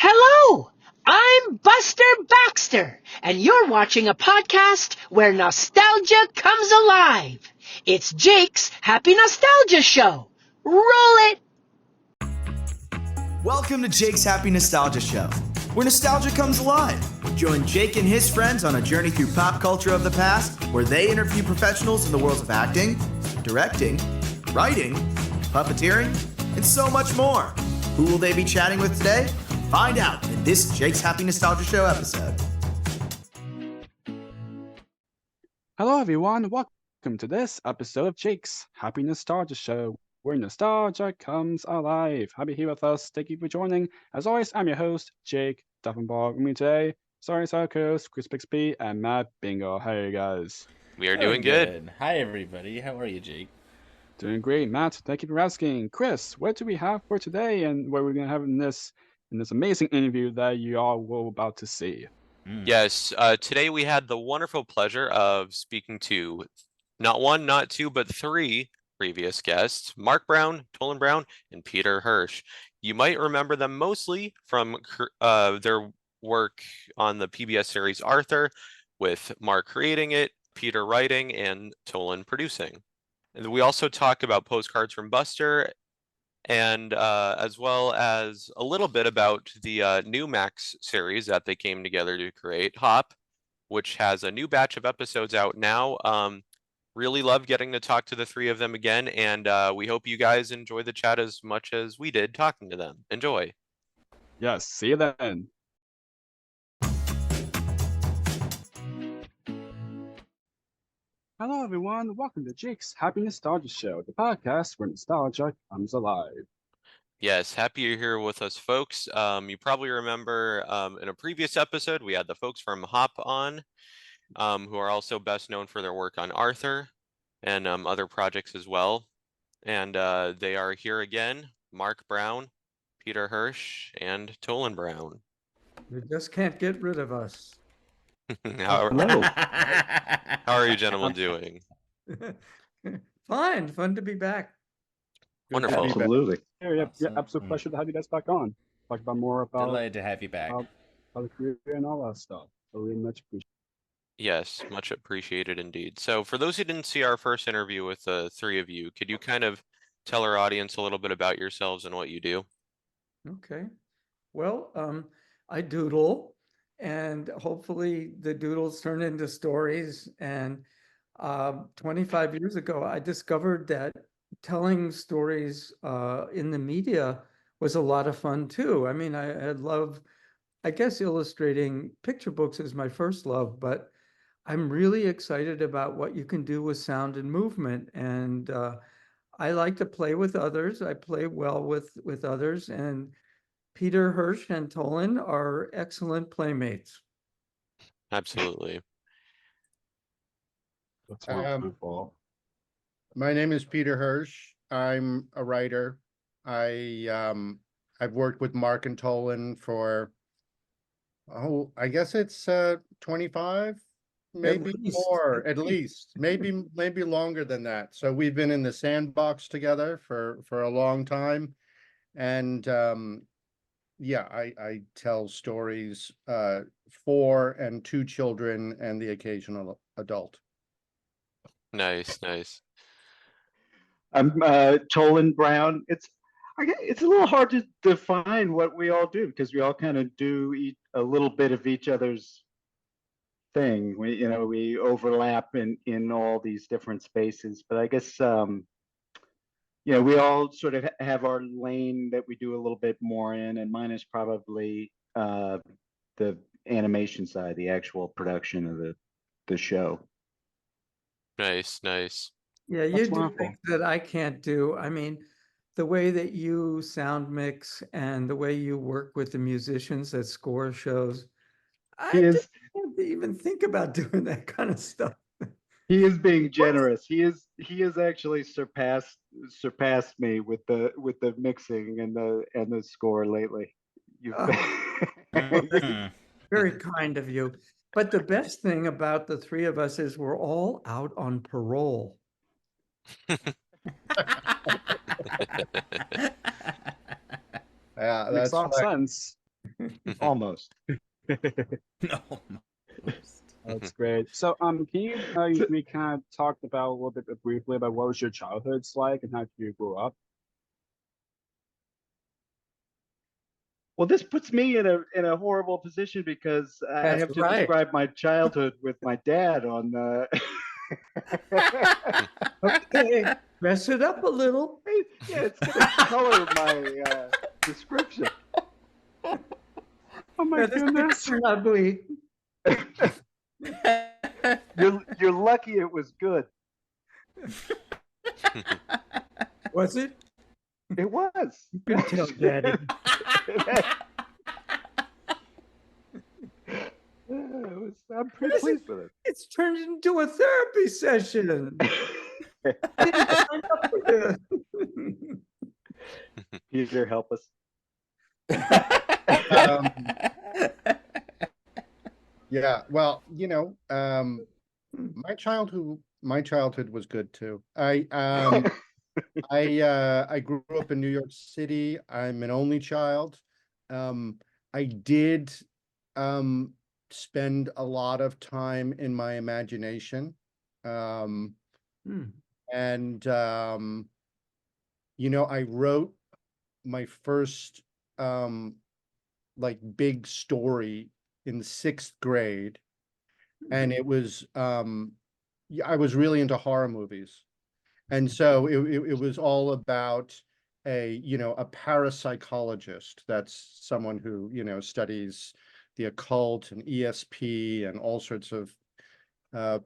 Hello, I'm Buster Baxter, and you're watching a podcast where nostalgia comes alive. It's Jake's Happy Nostalgia Show. Roll it! Welcome to Jake's Happy Nostalgia Show, where nostalgia comes alive. Join Jake and his friends on a journey through pop culture of the past, where they interview professionals in the worlds of acting, directing, writing, puppeteering, and so much more. Who will they be chatting with today? Find out in this Jake's Happy Nostalgia Show episode. Hello everyone, welcome to this episode of Jake's Happy Nostalgia Show, where nostalgia comes alive. Happy here with us. Thank you for joining. As always, I'm your host, Jake Duffenbach. With me today, sorry, co-host Chris Bixby and Matt Bingo. How are you guys? We are doing good. Hi everybody. How are you, Jake? Doing great, Matt. Thank you for asking. Chris, what do we have for today, and what we're gonna have in this amazing interview that you all will about to see? Yes, today we had the wonderful pleasure of speaking to not one, not two, but three previous guests, Marc Brown, Tolon Brown, and Peter Hirsch. You might remember them mostly from their work on the PBS series Arthur, with Marc creating it, Peter writing, and Tolon producing. And we also talk about Postcards from Buster, and as well as a little bit about the new Max series that they came together to create, Hop, which has a new batch of episodes out now. Really love getting to talk to the three of them again, and we hope you guys enjoy the chat as much as we did talking to them. Enjoy. Yes, see you then. Hello everyone, welcome to Jake's Happy Nostalgia Show, the podcast where nostalgia comes alive. Yes, happy you're here with us, folks. You probably remember in a previous episode, we had the folks from Hop on, who are also best known for their work on Arthur and other projects as well. And they are here again, Marc Brown, Peter Hirsch, and Tolon Brown. You just can't get rid of us. Hello. How are you gentlemen doing? Fun to be back. Wonderful. Absolutely. Yeah, Awesome. absolute pleasure to have you guys back on. Talk about more about Delighted to have you back. the career and all that stuff. So really much appreciated. Yes, much appreciated indeed. So for those who didn't see our first interview with the three of you, could you kind of tell our audience a little bit about yourselves and what you do? Okay. Well, I doodle, and hopefully the doodles turn into stories. And 25 years ago, I discovered that telling stories in the media was a lot of fun too. I mean, I love, I guess illustrating picture books is my first love, but I'm really excited about what you can do with sound and movement. And I like to play with others. I play well with others. And Peter Hirsch and Tolon are excellent playmates. Absolutely. That's wonderful. My name is Peter Hirsch. I'm a writer. I've worked with Marc and Tolon for, I guess it's 25, maybe more, at least, maybe longer than that. So we've been in the sandbox together for a long time, and yeah, I tell stories for and to children and the occasional adult. Nice. I'm Tolon Brown. It's a little hard to define what we all do because we all kind of do a little bit of each other's thing. We overlap in all these different spaces, but I guess we all sort of have our lane that we do a little bit more in, and mine is probably the animation side, the actual production of the show. Nice. Yeah, you That's do wonderful. things that I can't do. I mean, the way that you sound mix and the way you work with the musicians that score shows, I just can't even think about doing that kind of stuff. He is being generous. He is actually surpassed me with the mixing and the score lately. Very kind of you. But the best thing about the three of us is we're all out on parole. Yeah, Makes that's a lot of right. sense. Almost. No. That's great. So, can we kind of talked about a little bit briefly about what was your childhood's like and how you grew up? Well, this puts me in a horrible position because I That's have to right. describe my childhood with my dad on Okay, dress it up a little. yeah, it's gonna color my description. Oh my This goodness! picture ugly. You're lucky it was good. Was it? It was. You can tell Daddy. I'm pretty pleased with it. It's turned into a therapy session. I didn't sign up for this. Peter, help us. Yeah, well, my childhood was good too. I grew up in New York City. I'm an only child. I did spend a lot of time in my imagination. And I wrote my first big story in 6th grade, and it was I was really into horror movies, and so it was all about a parapsychologist. That's someone who studies the occult and ESP and all sorts of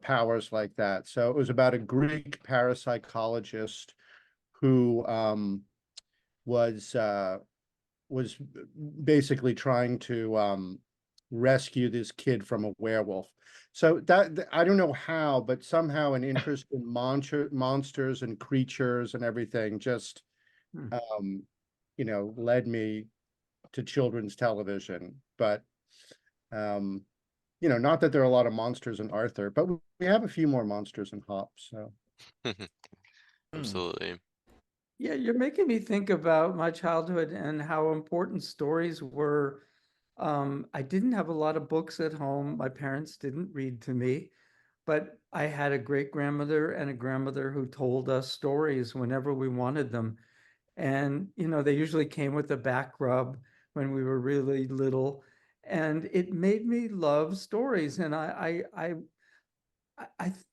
powers like that. So it was about a Greek parapsychologist who was basically trying to rescue this kid from a werewolf. So that I don't know how, but somehow an interest in monsters and creatures and everything just led me to children's television. But not that there are a lot of monsters in Arthur, but we have a few more monsters in Hops. So Absolutely. Yeah, you're making me think about my childhood and how important stories were. I didn't have a lot of books at home. My parents didn't read to me, but I had a great grandmother and a grandmother who told us stories whenever we wanted them. And, they usually came with a back rub when we were really little. And it made me love stories. And I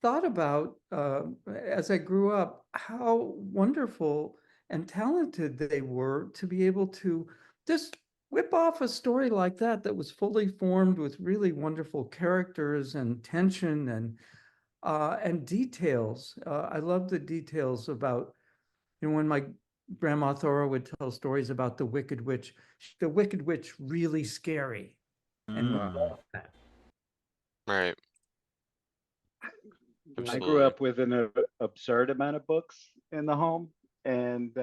thought about, as I grew up, how wonderful and talented they were to be able to just whip off a story like that was fully formed with really wonderful characters and tension and details. I love the details about, when my grandma Thora would tell stories about the Wicked Witch really scary. And we love that. Right. I grew up with an absurd amount of books in the home and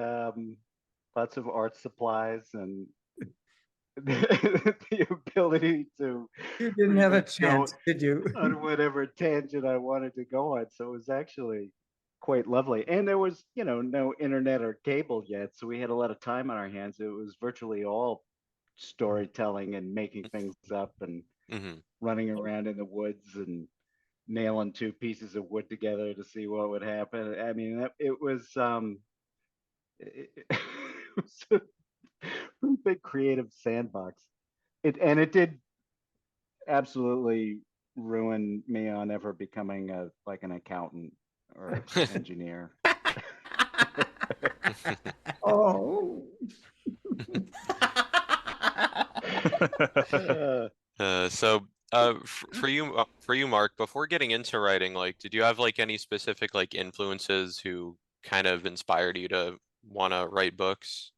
lots of art supplies and the ability to. You didn't have a chance, did you? On whatever tangent I wanted to go on. So it was actually quite lovely. And there was, no internet or cable yet. So we had a lot of time on our hands. It was virtually all storytelling and making things up and running around in the woods and nailing 2 pieces of wood together to see what would happen. I mean, it was it was a pretty big creative sandbox. It did absolutely ruin me on ever becoming an accountant or engineer. Oh. For you, Mark, before getting into writing, did you have any specific influences who kind of inspired you to want to write books?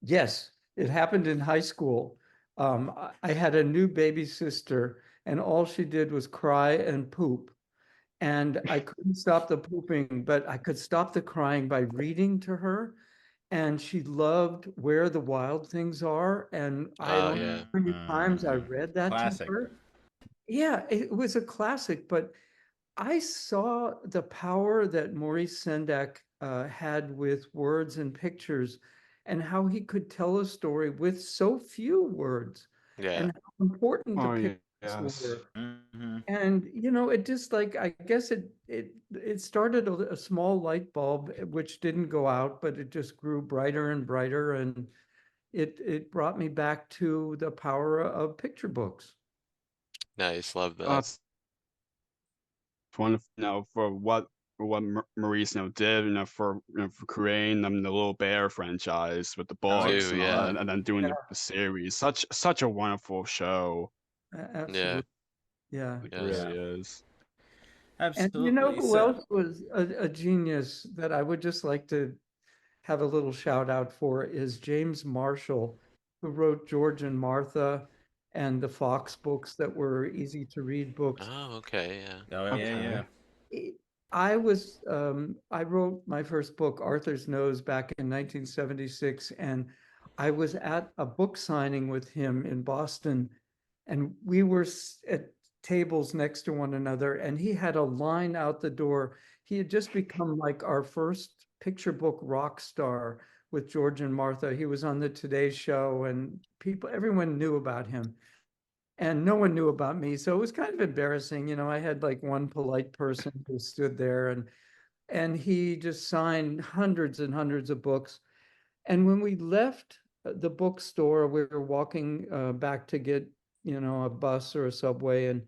Yes, it happened in high school. I had a new baby sister, and all she did was cry and poop. And I couldn't stop the pooping, but I could stop the crying by reading to her. And she loved Where the Wild Things Are. And I don't know how many times I read that classic. to her. Yeah, it was a classic, but I saw the power that Maurice Sendak had with words and pictures. and how he could tell a story with so few words Yeah. and how important the Oh, pictures yes. were. Mhm. And it just like, I guess it started a small light bulb, which didn't go out, but it just grew brighter and brighter, and it brought me back to the power of picture books. Nice. Love that. That's wonderful, for what Maurice, did, for creating the Little Bear franchise with the books Too, and all yeah. that, and then doing the series. Such a wonderful show. Absolutely. Yeah. It Yes. really is. And Absolutely. who else was a genius that I would just like to have a little shout out for is James Marshall, who wrote George and Martha and the Fox books that were easy to read books. Oh, okay. Yeah. Oh, yeah. I wrote my first book, Arthur's Nose, back in 1976, and I was at a book signing with him in Boston, and we were at tables next to one another, and he had a line out the door. He had just become like our first picture book rock star with George and Martha. He was on the Today Show, and everyone knew about him. And no one knew about me. So it was kind of embarrassing. I had like one polite person who stood there, and he just signed hundreds and hundreds of books. And when we left the bookstore, we were walking back to get, a bus or a subway. And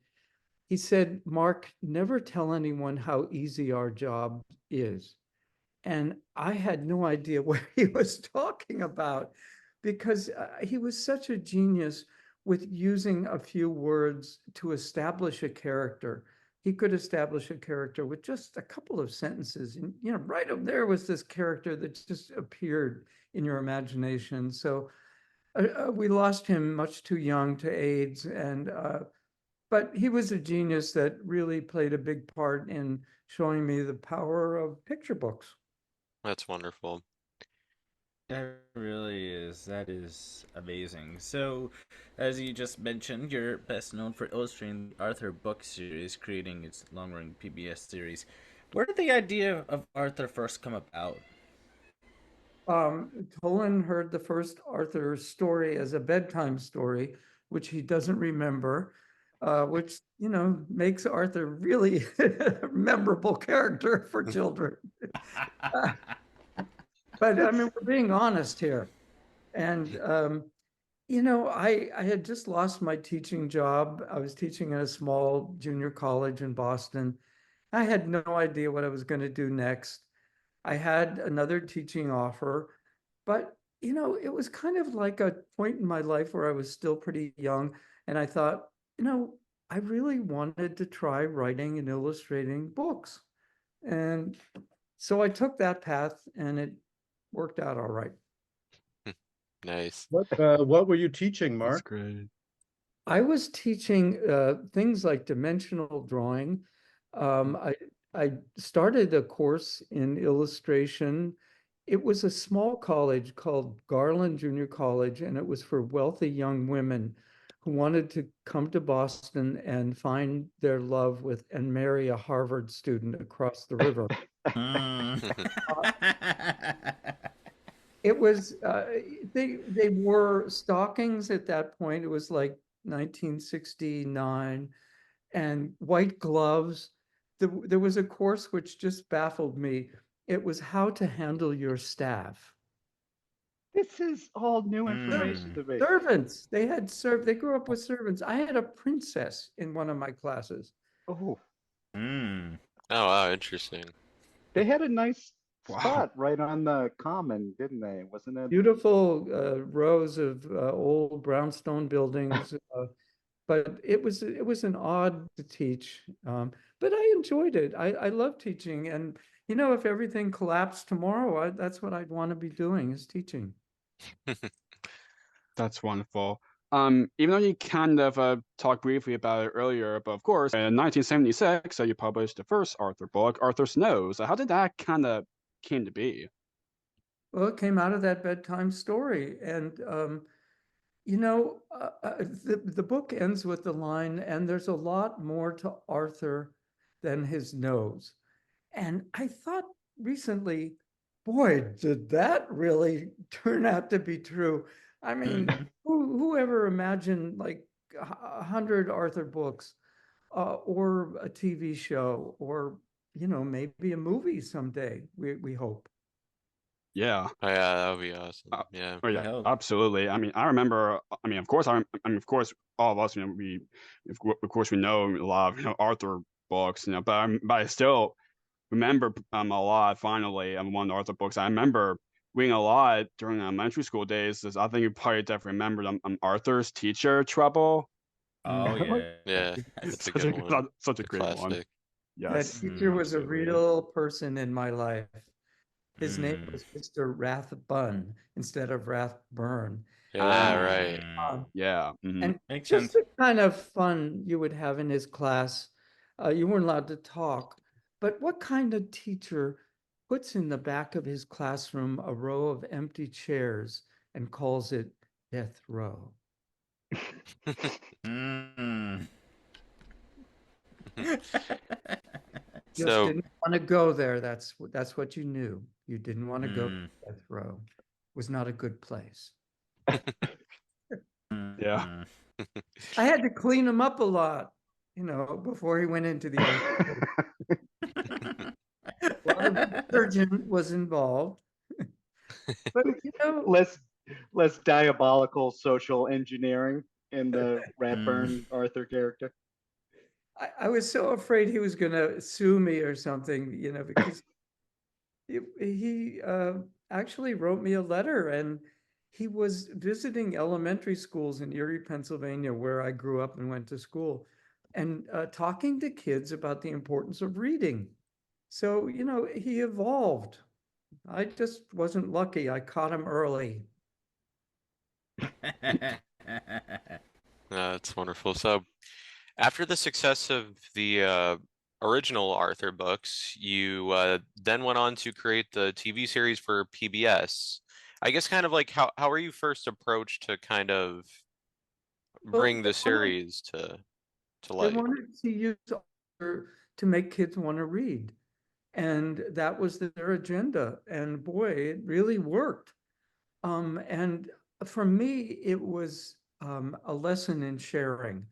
he said, "Mark, never tell anyone how easy our job is." And I had no idea what he was talking about, because he was such a genius with using a few words to establish a character. He could establish a character with just a couple of sentences. And, right up there was this character that just appeared in your imagination. So we lost him much too young to AIDS, but he was a genius that really played a big part in showing me the power of picture books. That's wonderful. That really is. That is amazing. So, as you just mentioned, you're best known for illustrating the Arthur book series, creating its long-running PBS series. Where did the idea of Arthur first come about? Tolon heard the first Arthur story as a bedtime story, which he doesn't remember, which, makes Arthur really a memorable character for children. But I mean, we're being honest here. And, I had just lost my teaching job. I was teaching at a small junior college in Boston. I had no idea what I was going to do next. I had another teaching offer, but, it was kind of like a point in my life where I was still pretty young. And I thought, I really wanted to try writing and illustrating books. And so I took that path, and it worked out all right. Nice. What were you teaching, That's Mark? great. I was teaching things like dimensional drawing. I started a course in illustration. It was a small college called Garland Junior College, and it was for wealthy young women who wanted to come to Boston and find their love with and marry a Harvard student across the river. It was they wore stockings at that point. It was like 1969, and white gloves. There was a course which just baffled me. It was how to handle your staff. This is all new information to me. Servants. They grew up with servants. I had a princess in one of my classes. Oh, Mm. Oh, wow, interesting. they had a nice Wow. spot right on the common, didn't they? Wasn't it? Beautiful rows of old brownstone buildings. But it was an odd to teach, but I enjoyed it. I love teaching, and if everything collapsed tomorrow, that's what I'd want to be doing, is teaching. That's wonderful. Even though you kind of talked briefly about it earlier, but of course, in 1976, you published the first Arthur book, Arthur's Nose. How did that kind of came to be? Well, it came out of that bedtime story, and the book ends with the line, "And there's a lot more to Arthur than his nose." And I thought recently, boy, did that really turn out to be true. I mean, who ever imagined like 100 Arthur books, or a TV show, or maybe a movie someday, we hope. Yeah. Oh, yeah, that would be awesome. Yeah. Oh, I yeah, hope. absolutely. I mean, I remember. I mean, of course, of course, all of us, of course, we know a lot of Arthur books, but I still remember a lot. Finally, one of the Arthur books I remember reading a lot during elementary school days. Is I think you probably definitely remember Arthur's Teacher Trouble. Oh yeah. Yeah, that's a good one. Such a It's a great one. classic. That Yes, teacher was a absolutely. real person in my life. His name Mm. was Mr. Rathbun instead of Rathburn. Yeah, right. Yeah. And Makes just sense. the kind of fun you would have in his class. You weren't allowed to talk, but what kind of teacher puts in the back of his classroom a row of empty chairs and calls it death row? Mm. Just So, didn't want to go there. That's what you knew. You didn't want to go to Mm. death row. It was not a good place. Yeah. Mm. I had to clean him up a lot, before he went into the art. A lot of detergent was involved. But less diabolical social engineering in the Ratburn Arthur character. I was so afraid he was going to sue me or something, because he actually wrote me a letter, and he was visiting elementary schools in Erie, Pennsylvania, where I grew up and went to school, and talking to kids about the importance of reading. So, he evolved. I just wasn't lucky. I caught him early. that's wonderful. So, after the success of the original Arthur books, you then went on to create the TV series for PBS. I guess kind of like how were you first approached to kind of Well, bring the series to they light? wanted to use Arthur to make kids want to read. And that was their agenda. And boy, it really worked. And for me, it was a lesson in sharing,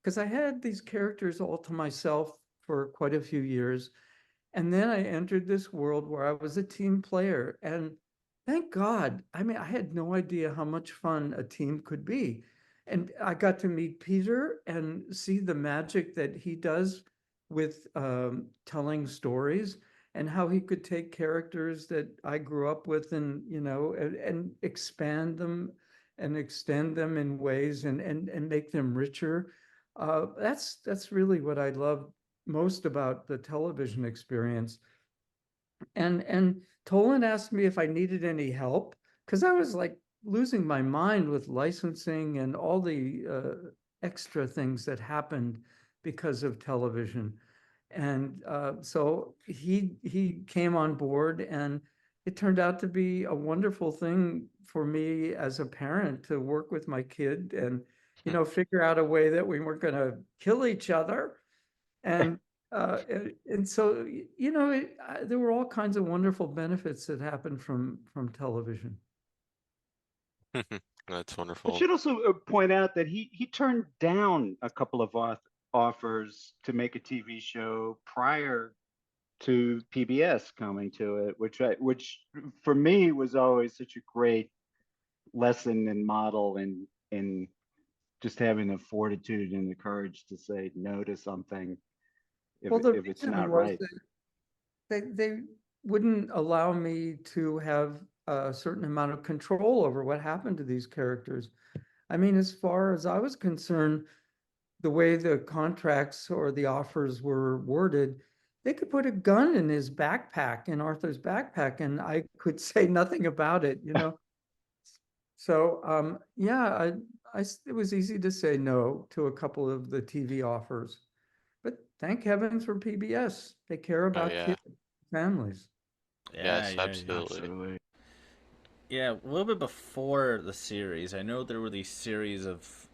because I had these characters all to myself for quite a few years. And then I entered this world where I was a team player. And thank God, I mean, I had no idea how much fun a team could be. And I got to meet Peter and see the magic that he does with telling stories, and how he could take characters that I grew up with and, and expand them and extend them in ways, and make them richer. That's really what I love most about the television experience. And Tolan asked me if I needed any help, because I was like losing my mind with licensing and all the extra things that happened because of television. And so he came on board, and it turned out to be a wonderful thing for me as a parent to work with my kid, and figure out a way that we weren't going to kill each other. And so there were all kinds of wonderful benefits that happened from television. That's I wonderful. should also point out that he turned down a couple of offers to make a TV show prior to PBS coming to it, which for me was always such a great lesson and model in just having the fortitude and the courage to say no to something Well, the if it's reason not was right. that they wouldn't allow me to have a certain amount of control over what happened to these characters. I mean, as far as I was concerned, the way the contracts or the offers were worded, they could put a gun in his backpack, in Arthur's backpack, and I could say nothing about it, So yeah, it was easy to say no to a couple of the TV offers, but thank heavens for PBS. They care Oh about yeah. kids, families. Yes, Yeah. absolutely. Yeah, a little bit before the series, I know there were these series of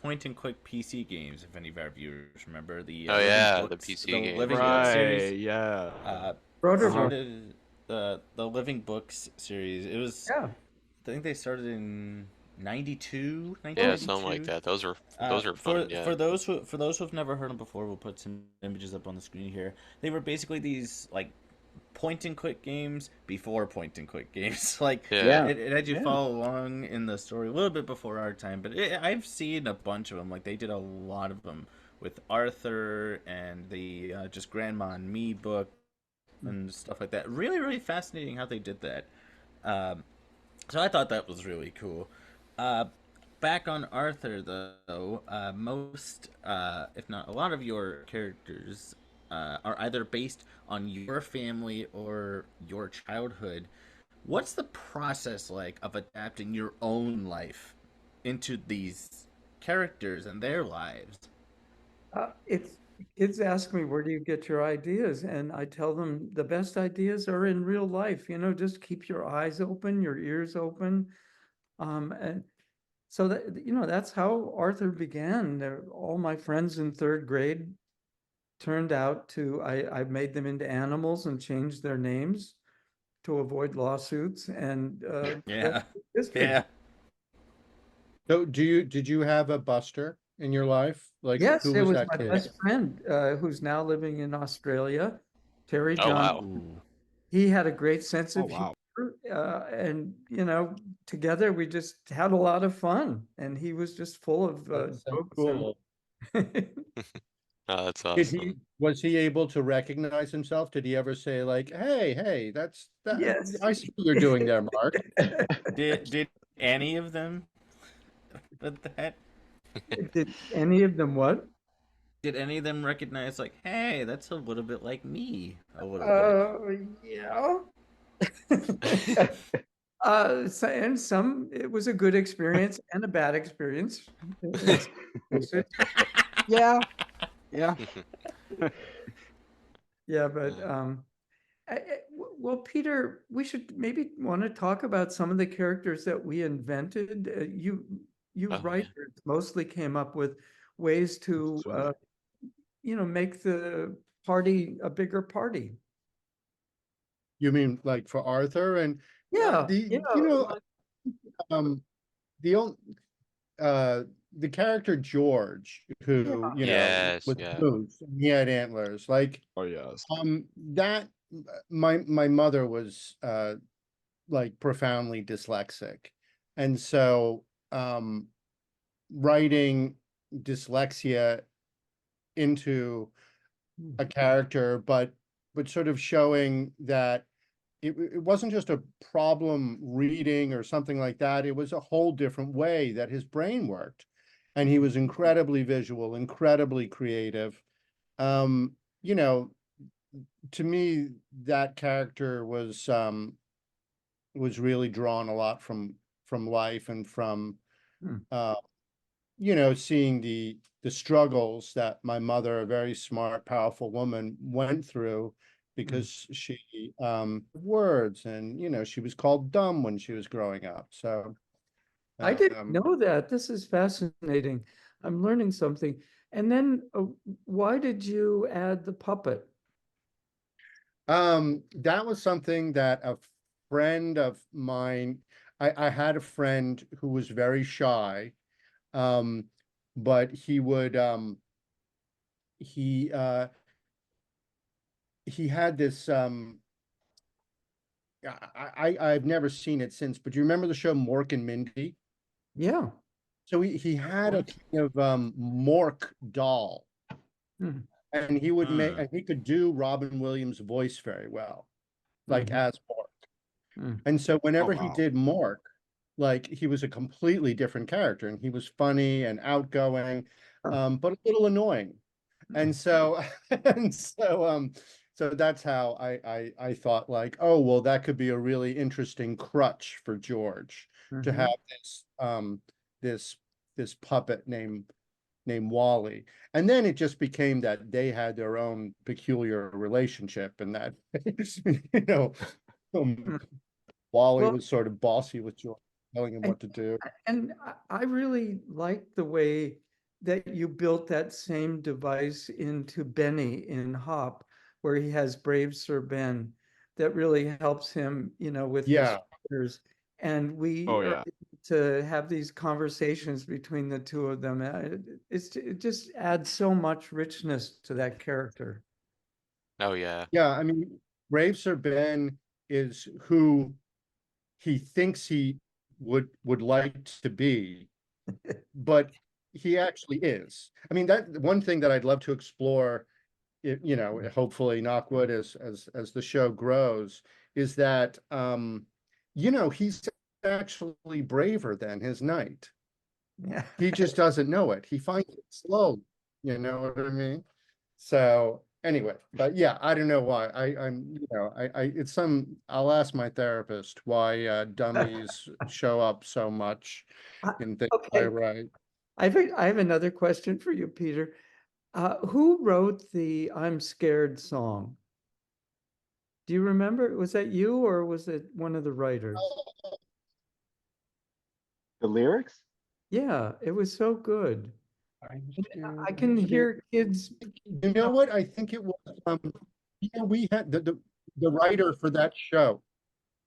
point and click PC games. If any of our viewers remember the Oh Living yeah, the Books, PC the games. Living Books Right. series. Yeah. Rotor Sort of, the Living Books series. It was, Yeah. I think they started in 92, Yeah, something like 1992. that. Those are fun. Yeah. For those who've never heard them before, we'll put some images up on the screen here. They were basically these like point and click games before point and click games. Like Yeah. it had you Yeah. follow along in the story a little bit before our time, but I've seen a bunch of them. Like they did a lot of them with Arthur and the just Grandma and Me book and stuff like that. Really, really fascinating how they did that. Um, so I thought that was really cool. Uh, Back on Arthur, though, most, if not a lot of your characters are either based on your family or your childhood. What's the process like of adapting your own life into these characters and their lives? It's kids ask me, where do you get your ideas? And I tell them the best ideas are in real life. Just keep your eyes open, your ears open. And so that's how Arthur began. All my friends in third grade turned out I made them into animals and changed their names to avoid lawsuits. And Yeah, history. yeah. So did you have a Buster in your life? Like Yes, who it was was that my kid? best friend who's now living in Australia, Terry Oh John. wow. Ooh. He had a great sense Oh of wow. humor, and together we just had a lot of fun. And he was just full of That's so jokes. cool. Oh, that's Did awesome. was he able to recognize himself? Did he ever say like, "Hey, that's that Yes. I see what you're doing there, Mark." Did any of them with that? Did any of them what? Did any of them recognize like, hey, that's a little bit like me, a little bit? Yeah. And some, it was a good experience and a bad experience. Yeah. Yeah. Yeah, but well, Peter, we should maybe want to talk about some of the characters that we invented. You Oh, yeah. writers mostly came up with ways to Absolutely. make the party a bigger party. You mean like for Arthur and Yeah, the um the only the character George who Yes, was yeah. moose and he had antlers like Oh yes. that my mother was like profoundly dyslexic, and so writing dyslexia into a character, but sort of showing that it wasn't just a problem reading or something like that. It was a whole different way that his brain worked, and he was incredibly visual, incredibly creative. Um, you know, to me, that character was really drawn a lot from life and from Hmm. seeing the struggles that my mother, a very smart, powerful woman, went through because she words and she was called dumb when she was growing up. So I didn't um know that. This is fascinating. I'm learning something. And then why did you add the puppet? that was something that a friend of mine, I had a friend who was very shy, but he he had this I've never seen it since, but do you remember the show Mork and Mindy? Yeah. So he had a kind of Mork doll, Hmm. and he would make Hmm. and he could do Robin Williams' voice very well, like Mhm. as Mork. Hmm. And so Oh whenever he wow. did Mork, like he was a completely different character, and he was funny and outgoing, but a little annoying. And so and so that's how I thought like, oh well, that could be a really interesting crutch for George to have Mhm. this this puppet named Wally. And then it just became that they had their own peculiar relationship, and that you know um, Hmm. Wally Well, was sort of bossy with George, telling him and what to do. I really like the way that you built that same device into Benny in Hop, where he has Brave Sir Ben. that really helps him, with his Yeah. shoulders. And we Oh, are yeah. able to have these conversations between the two of them. It just adds so much richness to that character. Oh yeah. Yeah, I mean, Brave Sir Ben is who he thinks he would like to be, but he actually is. I mean, that one thing that I'd love to explore, hopefully knockwood as the show grows, is that he's actually braver than his knight. Yeah. He just doesn't know it. He finds it slow. You know what I mean? So anyway, but yeah, I don't know why. I'll ask my therapist why dummies show up so much in things I Okay. write. I have another question for you, Peter. Who wrote the I'm Scared song? Do you remember? Was that you or was it one of the writers? The lyrics? Yeah, it was so good. I can hear kids. You know what? I think it was we had the writer for that show.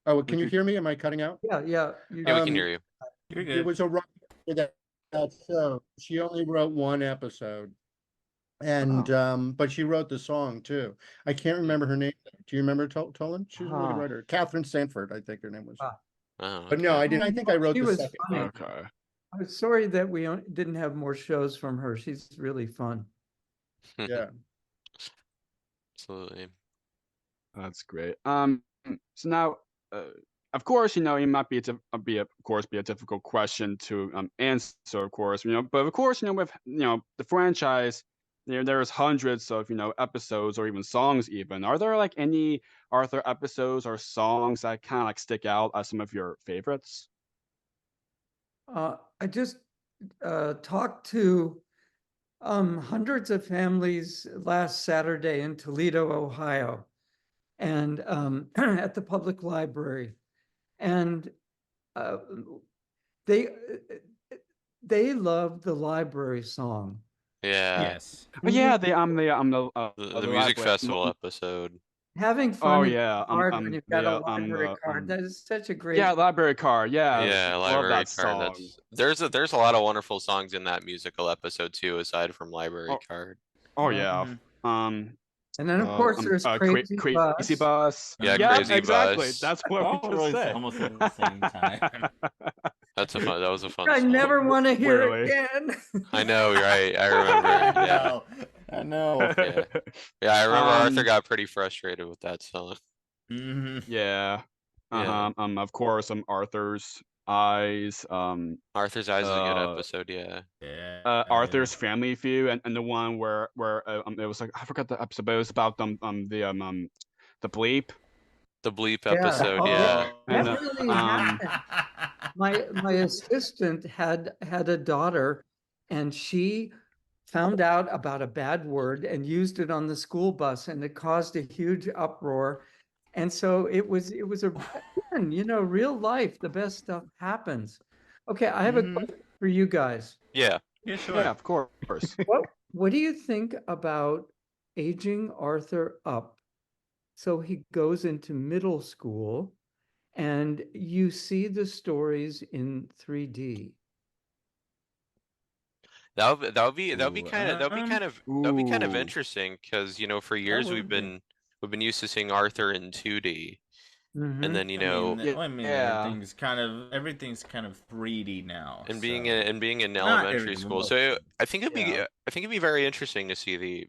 Oh, can you hear me? Am I cutting out? Yeah. Yeah, we can hear you. You're It good. was a writer for that show. She only wrote one episode. And but she wrote the song too. I can't remember her name. Do you remember Tolan? She was a really good writer. Catherine Sanford, I think her name was. Oh, But no, okay. I didn't. I think I wrote She the was second funny. one. Okay. I was sorry that we didn't have more shows from her. She's really fun. Yeah. Absolutely. That's great. So now, of course, it might be a difficult question to answer, of course, but of course, with the franchise, there's hundreds of episodes or even songs. Even are there like any Arthur episodes or songs that kind of like stick out as some of your favorites? I just talked to hundreds of families last Saturday in Toledo, Ohio, and at the public library, and they love the library song. Yeah. Yes. Oh yeah, the The music festival episode. Having fun Oh in yeah, the card when you've got a library card. That is such a great. yeah, library card. Yeah, Yeah, love library that card. song. There's a lot of wonderful songs in that musical episode too, aside from library card. Oh yeah. And then of course there's Crazy Crazy Bus. Bus. Yeah, Yeah, Crazy exactly. Bus. That's what we All just released said. almost at the same time. That was a fun I song. never want to hear it Really? again. I know, right? I remember. Yeah. I know. Yeah. Yeah, I remember Arthur got pretty frustrated with that song. Yeah. Yeah. Of course, Arthur's Eyes. Arthur's Eyes is a good episode, yeah. Yeah. Arthur's Family Feud, and the one where it was like I forgot the episode, but it was about the bleep. The bleep Yeah. episode, Oh, yeah. And, That really happened. My assistant had a daughter, and she found out about a bad word and used it on the school bus, and it caused a huge uproar. And so it was again, real life, the best stuff happens. Okay, I have a question for you guys. Yeah. Yeah, sure. yeah, of course. What do you think about aging Arthur up so he goes into middle school and you see the stories in 3D? That would be kind of Ooh. interesting because for years would be. we've been used to seeing Arthur in 2D, and then everything's kind of 3D now. and being in Not elementary everything, school, but so I think it'd be yeah. very interesting to see the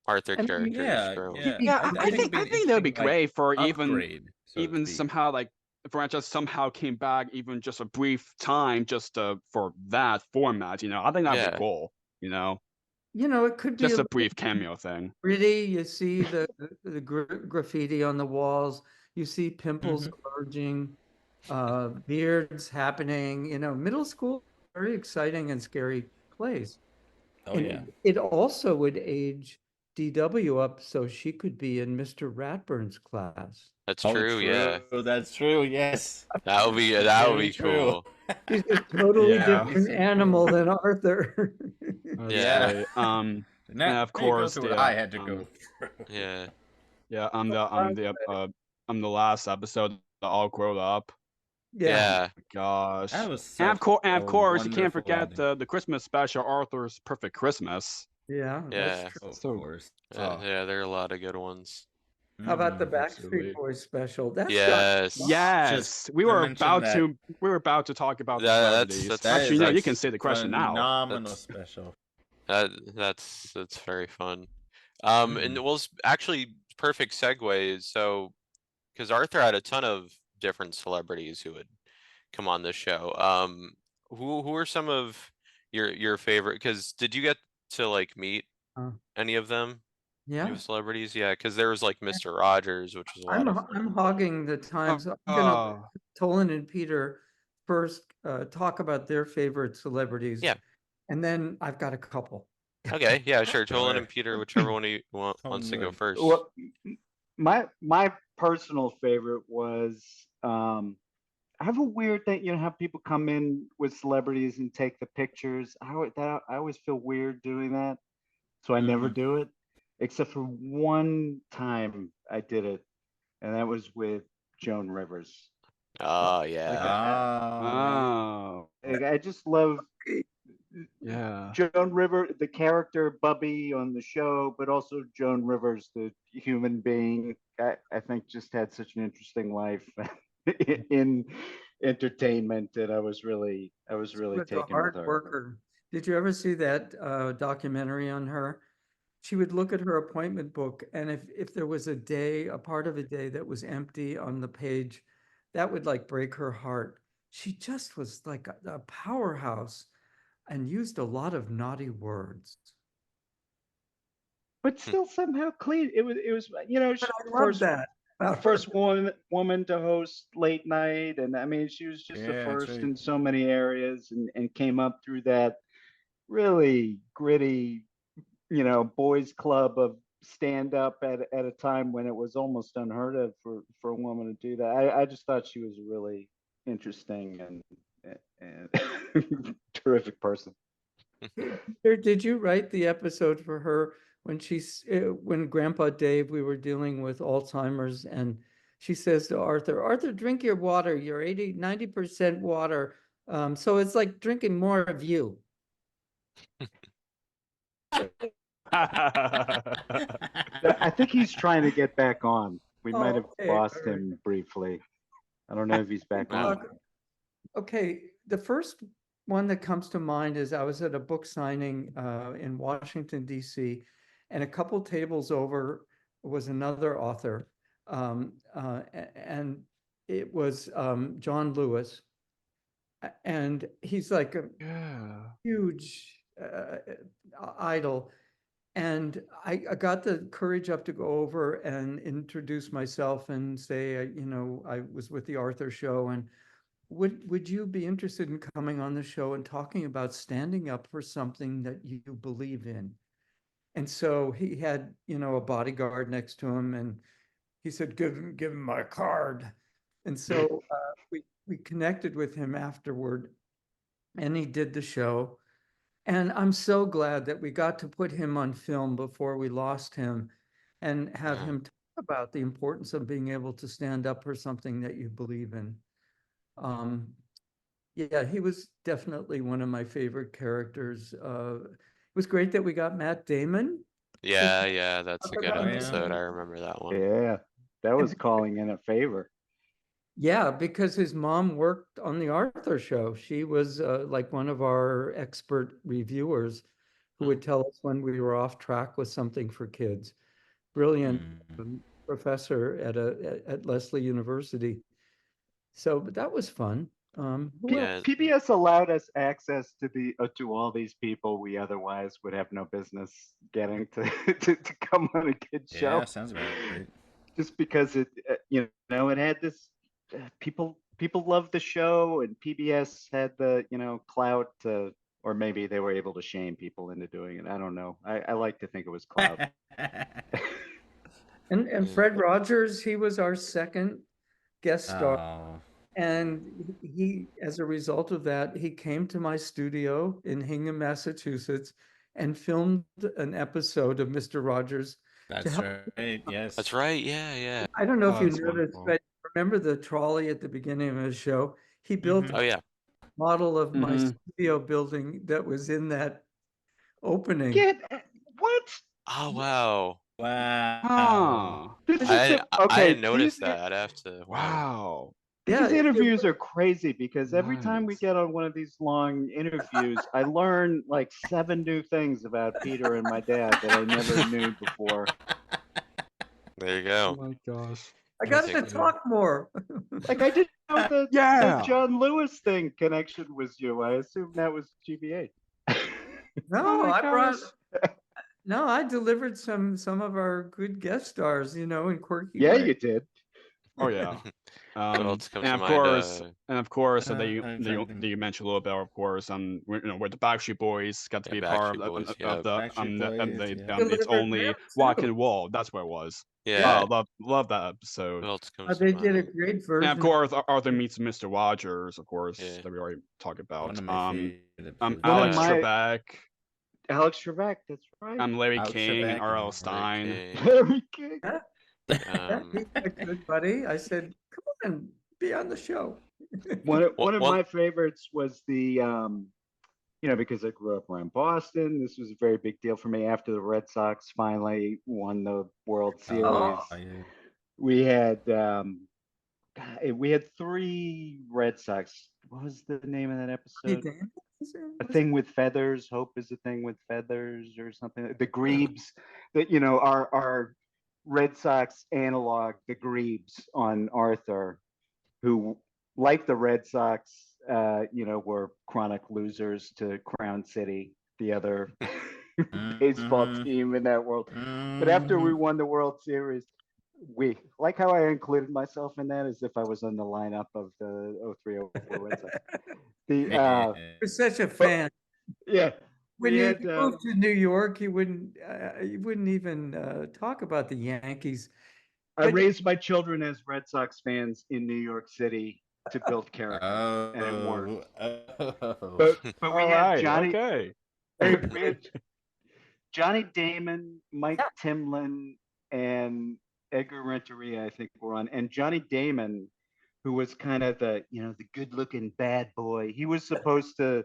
Arthur I mean, characters Yeah, grow. yeah. Yeah, I think that would be great for upgrade, so to even speak. somehow like the franchise somehow came back even just a brief time just for that format. I think that'd Yeah. be cool. It could be Just a a brief cameo thing. pretty. You see the graffiti on the walls. You see pimples emerging, beards happening. Middle school, very exciting and scary place. Oh And yeah. it also would age DW up so she could be in Mr. Ratburn's class. That's true, yeah. That's true. Yes. That would be Very true. cool. He's a totally Yeah. different animal than Arthur. Yeah. And of Now you go course through what the I had to go through. Yeah. yeah the last episode, the all grown up. Yeah. Gosh. That was And such of course, you can't wonderful forget ending. the Christmas special, Arthur's Perfect Christmas. Yeah, that's Yeah. true. Of So- course. Yeah, there are a lot of good ones. How about the Mhm. Backstreet absolutely. Boys special? That's Yes. Yes, we I were mentioned about that. to talk about the That's- celebrities. that's- That Actually, is no, you a can say the question now. phenomenal That's- special. That's very fun. Mm-hmm. And well, actually, perfect segue. So, because Arthur had a ton of different celebrities who would come on this show. Who are some of your favorite? Because did you get to like meet Uh, any of them? Yeah, Any celebrities? Yeah, because there was like Mr. Rogers, which was a lot of I'm fun. hogging the time, so I'm gonna let Oh, Tolan and Peter first talk about their favorite celebrities. Yeah. And then I've got a couple. Okay, yeah, sure. Tolan Sure. and Peter, whichever one you wants to go Totally. first. Well, my personal favorite was I have a weird thing, you know, how people come in with celebrities and take the pictures. I always feel weird doing that, so I never do it. Except for one time I did it, and that was with Joan Rivers. Oh Like yeah. oh, I just love yeah. Joan Rivers, the character Bubby on the show, but also Joan Rivers, the human being. I think just had such an interesting life in entertainment, and I was really Was a taken with hard her. worker. Did you ever see that documentary on her? She would look at her appointment book, and if there was a part of a day that was empty on the page, that would like break her heart. She just was like a powerhouse and used a lot of naughty words. But still somehow clean. It was you know, But I love that. about her. first woman to host late night, and I mean she was just the Yeah, that's first right. in so many areas, and came up through that really gritty, you know, boys club of stand up at a time when it was almost unheard of for a woman to do that. I just thought she was a really interesting and terrific person. Did you write the episode for her when Grandpa Dave, we were dealing with Alzheimer's, and she says to Arthur, drink your water. You're 90% water. So it's like drinking more of you. I think he's trying to get back on. We might have Okay, lost all right. him briefly. I don't know if he's back on. Okay, the first one that comes to mind is I was at a book signing in Washington, D.C., and a couple tables over was another author, and it was John Lewis. And he's like a huge idol. And I got the courage up to go over and introduce myself and say, you know, I was with the Arthur show, and would you be interested in coming on the show and talking about standing up for something that you believe in? And so he had, you know, a bodyguard next to him, and he said, give him my card. And so we connected with him afterward, and he did the show. And I'm so glad that we got to put him on film before we lost him and have him talk about the importance of being able to stand up for something that you believe in. Yeah, he was definitely one of my favorite characters. It was great that we got Matt Damon. Yeah, that's a Talk good about episode. him. I remember that one. Yeah, that was calling in a favor. Yeah, because his mom worked on the Arthur show. She was like one of our expert reviewers who would tell us when we were off track with something for kids. Brilliant professor at Lesley University. So, but that was fun. Who else? PBS allowed us access to all these people we otherwise would have no business getting to come on a kid's show. Yeah, sounds about right. Just because it, you know, it had this people loved the show, and PBS had the, you know, clout to, or maybe they were able to shame people into doing it. I don't know. I like to think it was clout. And Fred Rogers, he was our second guest star. Oh. And he, as a result of that, he came to my studio in Hingham, Massachusetts, and filmed an episode of Mr. Rogers That's help. right. Yes. That's right. Yeah, yeah. I don't know if Oh, you that's noticed, wonderful. but remember the trolley at the beginning of the show? He built Mhm. Oh yeah. a model of my Mhm. studio building that was in that opening. What? Oh wow. Wow. Huh. This is I the I I okay. didn't notice that. I'd have to. Wow. Wow. Yeah, These interviews are crazy because every time we Nice. get on one of these long interviews, I learn like 7 new things about Peter and my dad that I never knew before. There you Oh go. my gosh. I I got think to talk more. Like I didn't know the Yeah. John Lewis thing connection was you. I assumed that was GBA. No, Oh my I brought gosh. no, I delivered some of our good guest stars, in quirky Yeah, ways. you did. Oh yeah. What else comes And to of mind? course, so I'm trying to think. you mentioned a little bit, of course, where the Backstreet Boys got to Yeah, be part Backstreet Boys. of Yeah. the Backstreet Boys, yeah. it's Delivered only them walking too. the wall. That's what it was. Yeah. Love that episode. What else comes to They did a mind? great And version. of course, Arthur meets Mr. Rogers, of course, Yeah. that we already talked about. One of my favorite episodes. Alex my- Trebek, Alex Trebek, that's right. Larry Alex King, and Trebek R.L. and Stein. Okay. Very good. Yeah, he's a good buddy. I said, "Come on, be on the show." One of One. my favorites was the because I grew up around Boston. This was a very big deal for me after the Red Sox finally won the World Series. Oh, yeah. We had 3 Red Sox. What was the name of that episode? A Thing with Feathers. Hope is a Thing with Feathers, or something. The Grebes, that our Red Sox analog, the Grebes on Arthur, who, like the Red Sox, were chronic losers to Crown City, the other baseball Mhm. team in that world. But after we won the World Series, we, like how I included myself in that as if I was on the lineup of the 03-04 Red Sox. You're such a fan. Yeah. When we you had, moved to New York, you wouldn't even talk about the Yankees. I But- raised my children as Red Sox fans in New York City to build character, and it worked. But we All had right, Johnny. okay. We had Johnny Damon, Mike Timlin, and Edgar Renteria, I think, were on. And Johnny Damon, who was kind of the good-looking bad boy, he was supposed to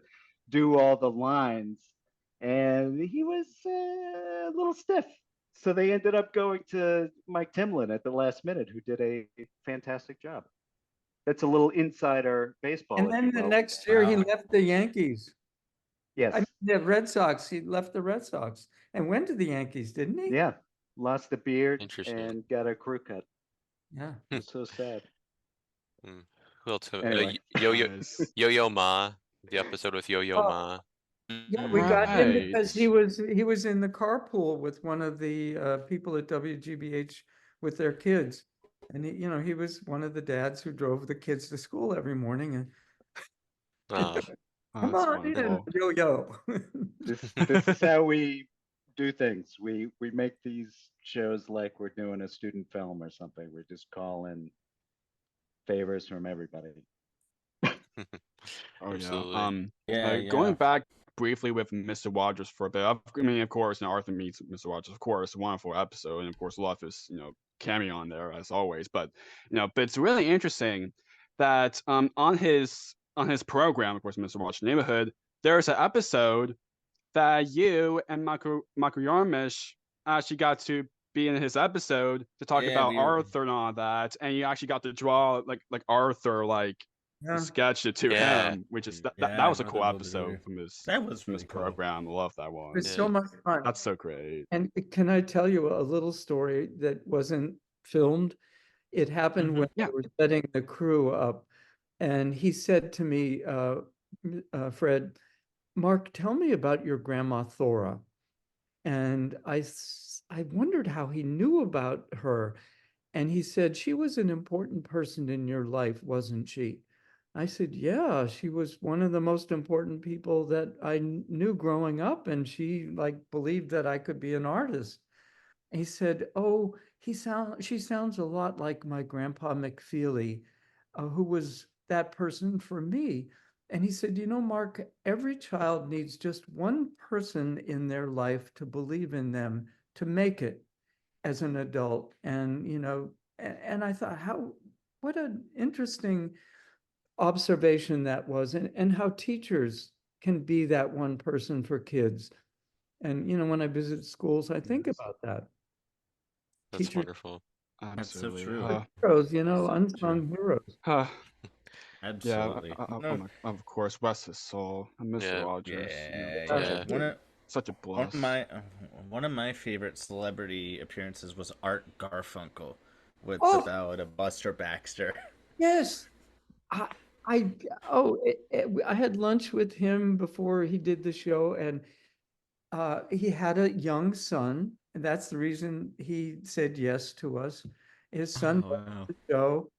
do all the lines, and he was a little stiff. So they ended up going to Mike Timlin at the last minute, who did a fantastic job. That's a little insider baseball. And if then you the will. next year, he Wow. left the Yankees. Yes. I mean, the Red Sox. He left the Red Sox and went to the Yankees, didn't he? Yeah. Lost the beard Interesting. and got a crew cut. Yeah. It was so sad. Who else? Anyway. Nice. Yo-Yo Ma. The episode with Yo-Yo Oh. Ma. Yeah, we got him because he Right. was in the carpool with one of the people at WGBH with their kids, and he was one of the dads who drove the kids to school every morning. And Oh, come That's on in, wonderful. yo. This is how we do things. We make these shows like we're doing a student film or something. We just call in favors from everybody. Oh absolutely. yeah. Yeah, Going yeah. back briefly with Mr. Rogers for a bit. I mean, of course, Arthur meets Mr. Rogers. Of course, a wonderful episode, and of course, a lot of his cameo on there as always. But but it's really interesting that on his program, of course, Mr. Rogers' Neighborhood, there's an episode that you and Michael Yarmish actually got to be in his episode to talk Yeah, about we were- Arthur and all that, and you actually got to draw like Arthur Yeah. sketched it to Yeah. him, which is that Yeah, was a I cool thought that was episode really- from his That was from his really cool. program. I love that It one. was Yeah. so much fun. That's so great. And can I tell you a little story that wasn't filmed? It happened when Yeah. we were setting the crew up, and he said to me, Fred, Mark, tell me about your grandma Thora. And I wondered how he knew about her. And he said, she was an important person in your life, wasn't she? I said, yeah, she was one of the most important people that I knew growing up. And she believed that I could be an artist. And he said, oh, she sounds a lot like my grandpa McFeely, who was that person for me. And he said, Mark, every child needs just one person in their life to believe in them to make it. as an adult. And, and I thought, what an interesting observation that was, and how teachers can be that one person for kids. And, when I visit schools, I think Yes. about that. That's Teachers, wonderful. That's so Absolutely. true. heroes, So unsung heroes. Yeah, Absolutely. No, of course, rest his soul. Mr. Yeah. Rogers, yeah. such a One bless. of my favorite celebrity appearances was Art Garfunkel with Oh! the Ballad of Buster Baxter. Yes. I had lunch with him before he did the show, and he had a young son, and that's the reason he said yes to us. His son Oh, watched wow. the show,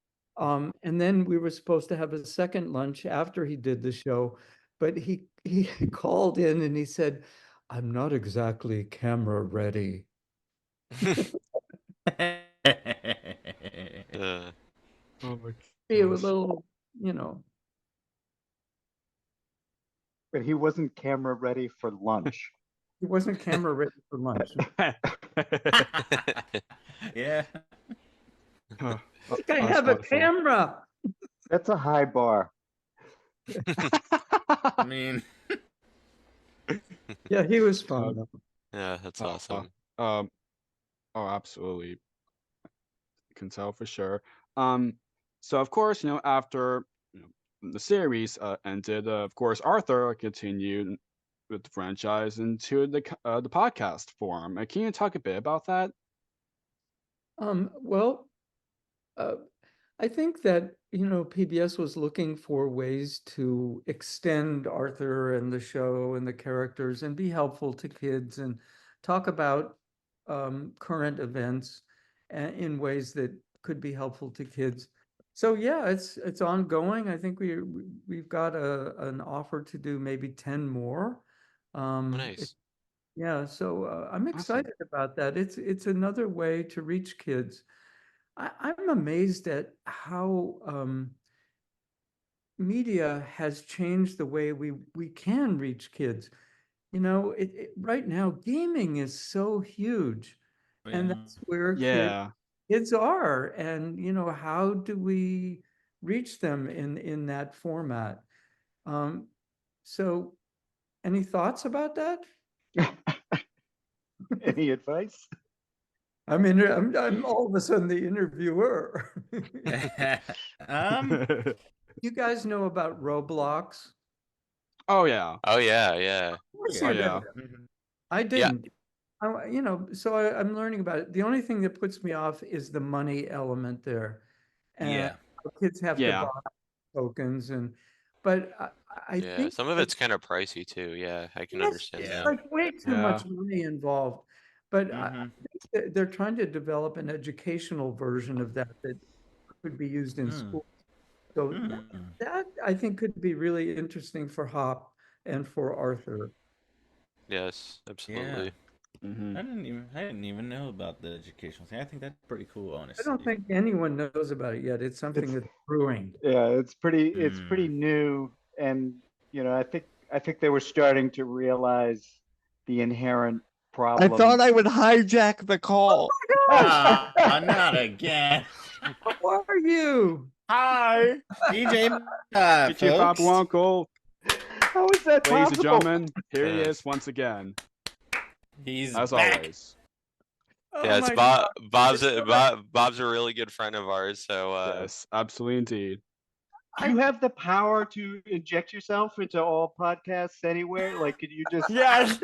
and then we were supposed to have a second lunch after he did the show, but he called in and he said, "I'm not exactly camera ready." Oh my Be a gosh. little, But he wasn't camera ready for lunch. he wasn't camera ready for lunch. Yeah. Like, I have a camera. That's a high bar. I mean, Yeah, he was fun. though. Yeah, that's awesome. Oh, absolutely. You can tell for sure. So of course, after the series ended, of course, Arthur continued with the franchise into the podcast form. Can you talk a bit about that? Well, I think that, PBS was looking for ways to extend Arthur and the show and the characters and be helpful to kids and talk about current events in ways that could be helpful to kids. So yeah, it's ongoing. I think we've got an offer to do maybe 10 more. Nice. Yeah, so I'm Awesome. excited about that. It's another way to reach kids. I'm amazed at how media has changed the way we can reach kids. Right now, gaming is so huge, and yeah. that's where Yeah. kids are. And how do we reach them in that format? So, any thoughts about that? Any advice? I'm all of a sudden the interviewer. um, You guys know about Roblox? Oh yeah. Oh yeah, yeah. Of course Oh you do. yeah. Mhm. I Yeah. didn't. So I'm learning about it. The only thing that puts me off is the money element there. And Yeah. kids have to Yeah. buy tokens, but I Yeah. think Some of that it's kind of pricey too. Yeah, I can yes, understand it's Yeah. that. like way too Yeah. much money involved. But I Mhm. think that they're trying to develop an educational version of that could be used in Mm. school. So Mm. that I think could be really interesting for Hop and for Arthur. Yes, Yeah. absolutely. Mhm. I didn't even know about the educational thing. I think that's pretty cool, I honestly. don't think anyone knows about it yet. It's something It's- that's brewing. Yeah, it's pretty new, and I think they were starting to realize the inherent problem. I thought I would hijack the call. Not again. How are you? Hi. DJ, Get your Papa folks. Uncle. How is that Ladies and possible? gentlemen, here he Yeah. is once again, He's as back. always. Yeah, it's my Bob. God. Bob's a really good friend of ours. So Yes, absolutely indeed. Do you have the power to inject yourself into all podcasts anywhere? Like, could you just Yes.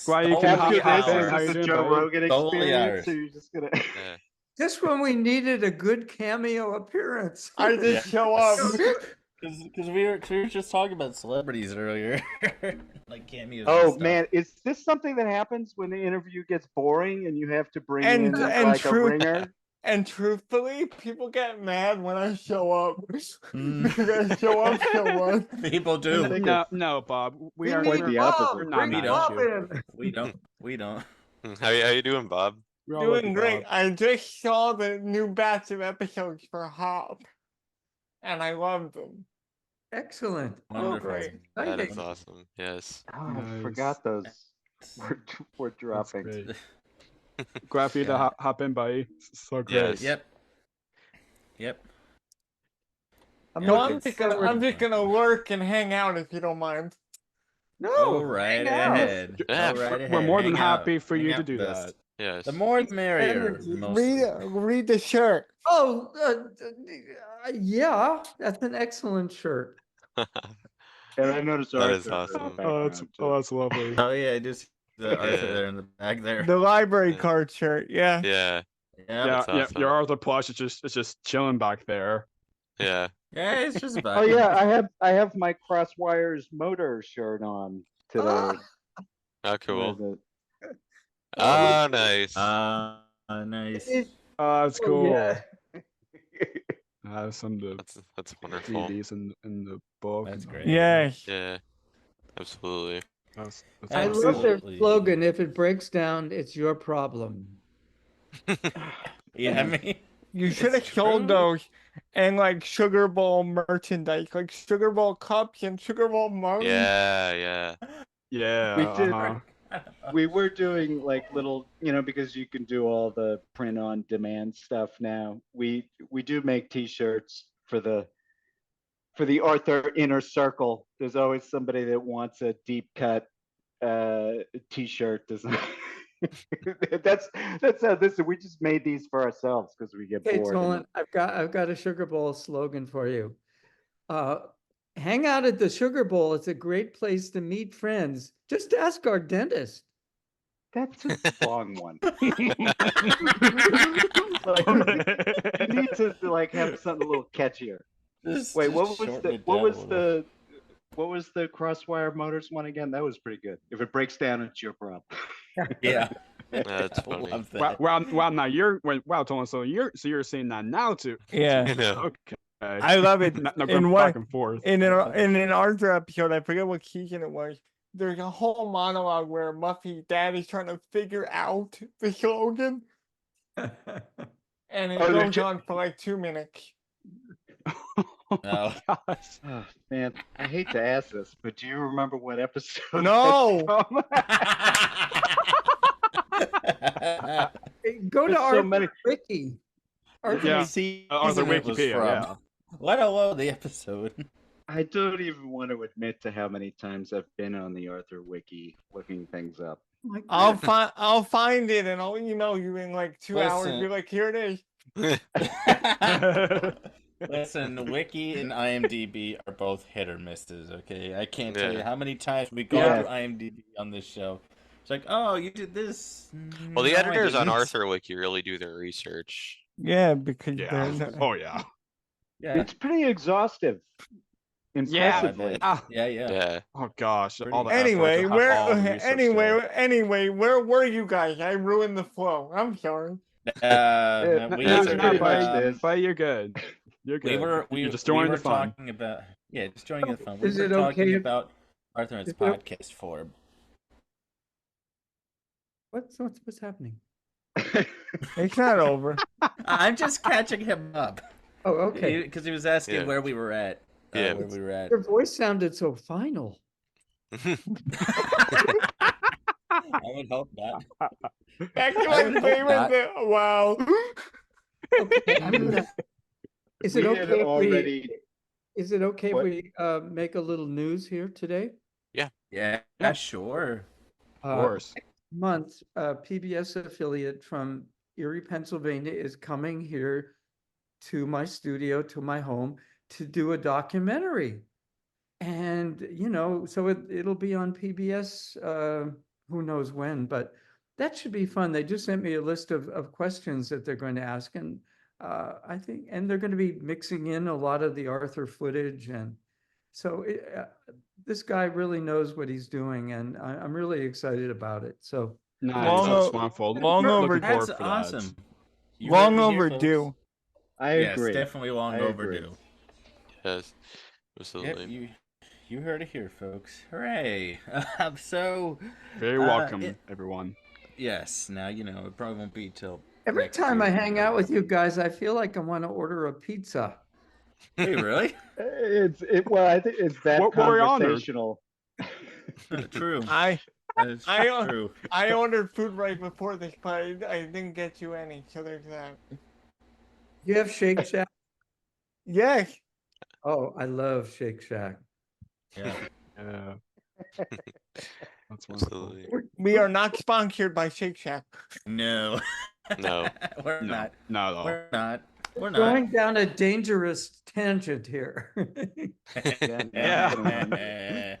Why you can after hop this, in. is How this you a doing, Joe buddy? Rogan Totally experience? ours. Or you're just gonna yeah. Just when we needed a good cameo appearance. I just show up. Because we were just talking about celebrities earlier, like cameos. and Oh stuff. man, is this something that happens when the interview gets boring and you have to bring And- in and like a truth- ringer? And truthfully, people get mad when I show up. Mm. Because I show up so much. People do. I think No, it's no, Bob. We We are quite need the Bob. opposite. We're not Bring We mad Bob at you. in. We don't. How you doing, Bob? We all love Doing you, great. Bob. I just saw the new batch of episodes for Hop. And I loved them. Excellent. Wonderful. great. That is Exciting. awesome. Yes. Oh, I Nice. forgot those were That's dropping. great. Glad for you to Yeah. hop in, buddy. So great. Yes. Yep. No, I'm it's just gonna fun. lurk and hang out if you don't mind. No, Go right hang out. ahead. Yeah, Go right We're ahead. more than Hang out. happy for Hang you to out do with us. that. Yes. The more the merrier. Energy. Mostly. Read the shirt. Oh, yeah, that's an excellent shirt. And I noticed That is Arthur in the awesome. background, too. That's lovely. Oh yeah, just the Arthur Yeah. there in the back there. The library Yeah. card shirt. Yeah. Yeah. Yeah. Yeah, awesome. your Arthur plush is just chilling back there. Yeah. Yeah, it's just about. Oh yeah, I have my Crosswires motor shirt on today. Oh, What cool. is it? Ah, nice. Nice. Oh, that's cool. yeah. Some of the That's wonderful. DVDs in the book. That's great. Yeah. Yeah. Absolutely. That's I love their Absolutely. slogan. If it breaks down, it's your problem. Yeah, I mean, You should have it's sold true. those and like Sugar Bowl merchandise, like Sugar Bowl cups and Sugar Bowl mugs. Yeah. Yeah. We did. uh-huh. We were doing like little, because you can do all the print on demand stuff now. We do make T-shirts for the Arthur inner circle. There's always somebody that wants a deep cut T-shirt design. that's how this. We just made these for ourselves because we get Okay, bored. Tolon, I've got a Sugar Bowl slogan for you. Hang out at the Sugar Bowl. It's a great place to meet friends. Just ask our dentist. That's a long one. Like, you need to like have something a little catchier. Wait, what was the Crosswire Motors one again? That was pretty good. If it breaks down, it's your problem. Yeah. That's I funny. love that. Wow, now Tolon, so you're saying that now too. Yeah. I know. Okay. I love it. Now In going what- back and forth. In an Arthur episode, I forget what season it was. There's a whole monologue where Muffy's dad is trying to figure out the slogan, and it Oh, goes on for like 2 minutes. Oh. Gosh. Oh, man, I hate to ask this, but do you remember what episode? No. that's from? Go to There's so Arthur many- Wiki. Arthur Yeah. See, Arthur it was Wikipedia, from. yeah. Let alone the episode. I don't even want to admit to how many times I've been on the Arthur Wiki looking things up. Oh my I'll God. find it and I'll email you in like 2 hours. Listen. Be like, here it is. Listen, Wiki and IMDb are both hit or misses, okay? I can't tell you Yeah. how many times we go Yeah. through IMDb on this show. It's like, oh, you did this. Well, the No, I editors on didn't. Arthur Wiki really do their research. Yeah, because Yeah. there's Oh yeah. Yeah. It's pretty exhaustive. Yeah. Impressively. Ah, Yeah. Yeah. oh gosh. Pretty- All the effort Anyway, to have all the research there. anyway, where were you guys? I ruined the flow. I'm sorry. We no, were, pretty much um, this. But you're good. You're good. You're just joining we the were fun. talking about just joining the fun. We Is were it talking okay if- about Arthur and his is it- podcast form. What's happening? It's not over. I'm just catching him up. Oh, okay. Because he was asking Yeah. where we were at. Yeah. Where we were at. Your voice sounded so final. I would hope not. Back to I my would hope favorite not. thing. Wow. Okay, I'm gonna. Is it We had okay if already. Is it okay What? if we make a little news here today? Yeah, sure. Of course. Month, PBS affiliate from Erie, Pennsylvania is coming here to my studio, to my home, to do a documentary. And, so it'll be on PBS, who knows when, but that should be fun. They just sent me a list of questions that they're going to ask. And I think, and they're going to be mixing in a lot of the Arthur footage. And so this guy really knows what he's doing, and I'm really excited about it. So Nice. Long That's o- wonderful. long Looking over- forward That's for that. awesome. You Long heard it here, overdue. folks. I Yes, agree. definitely long I agree. overdue. Yes. Absolutely. Yep, you heard it here, folks. Hooray! So Very welcome, it- everyone. yes, now it probably won't be till every next time I year. hang out with you guys, I feel like I want to order a pizza. Hey, really? Well, I think it's that What were we on there? conversational. True. I That's true. I ordered food right before this, but I didn't get you any, so there's that. You have Shake Shack? Yes. Oh, I love Shake Shack. Yeah. Yeah. That's wonderful. Absolutely. We are not sponsored by Shake Shack. No. No. We're No, not. not at all. We're not. We're not. Going down a dangerous tangent here. Yeah.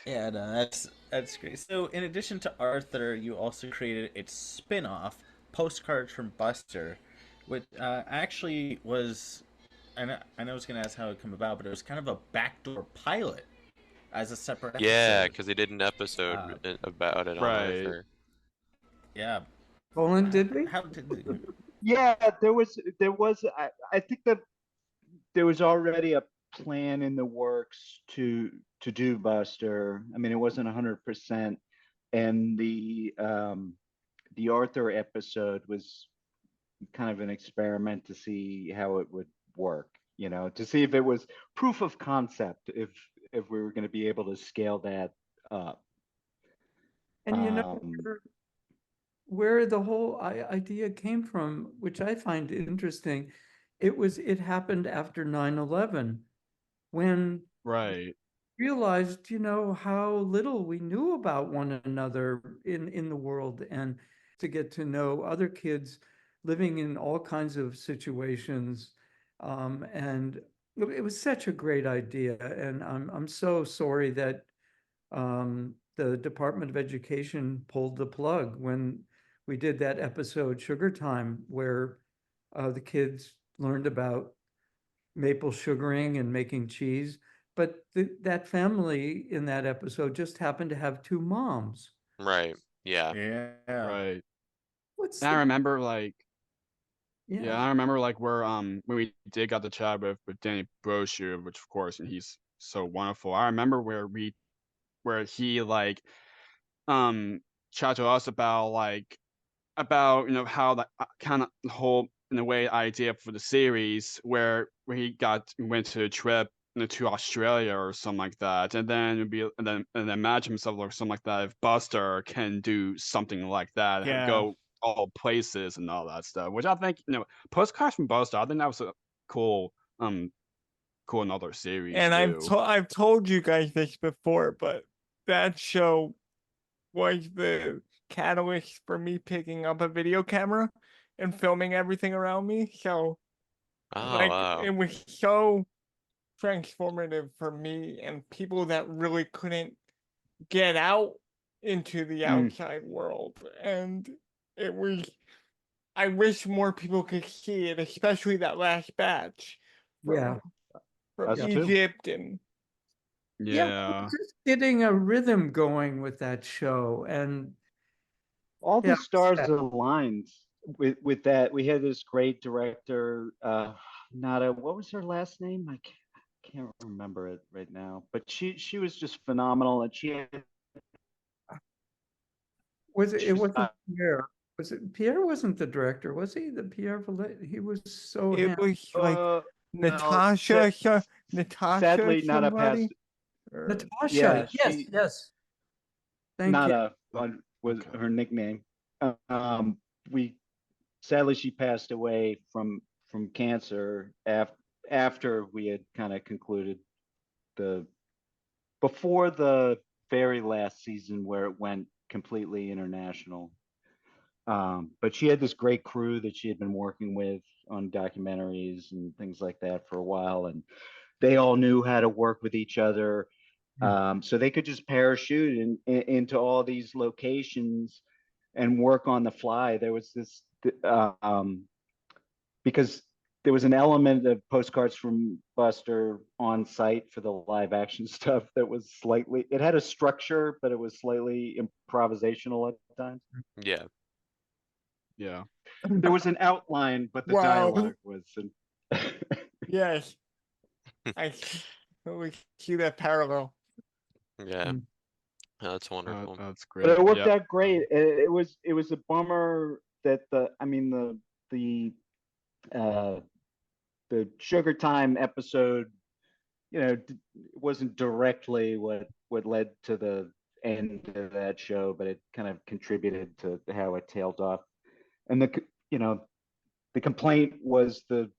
Yeah, no, that's great. So, in addition to Arthur, you also created its spin-off, Postcards from Buster, which actually was. I know I was going to ask how it came about, but it was kind of a backdoor pilot as a separate episode. Yeah, because they did an episode about it on Right. Arthur. Yeah. Poland, did we? How did Yeah, there was. I think that there was already a plan in the works to do Buster. I mean, it wasn't 100%, and the Arthur episode was kind of an experiment to see how it would work. You know, to see if it was proof of concept, if we were going to be able to scale that up. And you know where the whole idea came from, which I find interesting, it happened after 9/11, when Right. realized, how little we knew about one another in the world, and to get to know other kids living in all kinds of situations. And it was such a great idea. And I'm so sorry that the Department of Education pulled the plug when we did that episode Sugar Time, where the kids learned about maple sugaring and making cheese. But that family in that episode just happened to have two moms. Right. Yeah. Yeah. Right. What's And I remember like yeah. I remember like where when we did got the chat with Danny Brochu, which of course, and he's so wonderful. I remember where he like chat to us about how the kind of the whole in a way idea for the series where he went to a trip to Australia or something like that, and then imagine himself like something like that if Buster can do something like that, Yeah. go all places and all that stuff, which I think Postcards from Buster, I think that was a cool another series And too. I've told you guys this before, but that show was the catalyst for me picking up a video camera and filming everything around me. So Oh, like wow. it was so transformative for me and people that really couldn't get out into the outside world. And it was, I wish more people could see it, especially that last batch from Us too. Egypt. And Yeah. just getting a rhythm going with that show. And all the Yeah. stars aligned with that. We had this great director, Nada. What was her last name? I can't remember it right now. But she was just phenomenal, and she had. it wasn't Pierre. Was it Pierre? Wasn't the director? Was he the Pierre Valet? He was so it handsome. was like no, Natasha, sadly, Nada somebody? passed. Natasha. Yeah, yes, she- yes. Thank you. Nada was her nickname. Sadly she passed away from cancer after we had kind of concluded before the very last season where it went completely international. But she had this great crew that she had been working with on documentaries and things like that for a while, and they all knew how to work with each other. So they could just parachute into all these locations and work on the fly. There was this because there was an element of Postcards from Buster on site for the live action stuff that was it had a structure, but it was slightly improvisational at times. Yeah. Yeah. There was an outline, but the Wow. dialogue was. Yes. I totally see that parallel. Yeah. That's wonderful. That's great. But it worked Yep. out great. It was a bummer that the Sugar Time episode, wasn't directly what led to the end to that show, but it kind of contributed to how it tailed off. And the complaint was the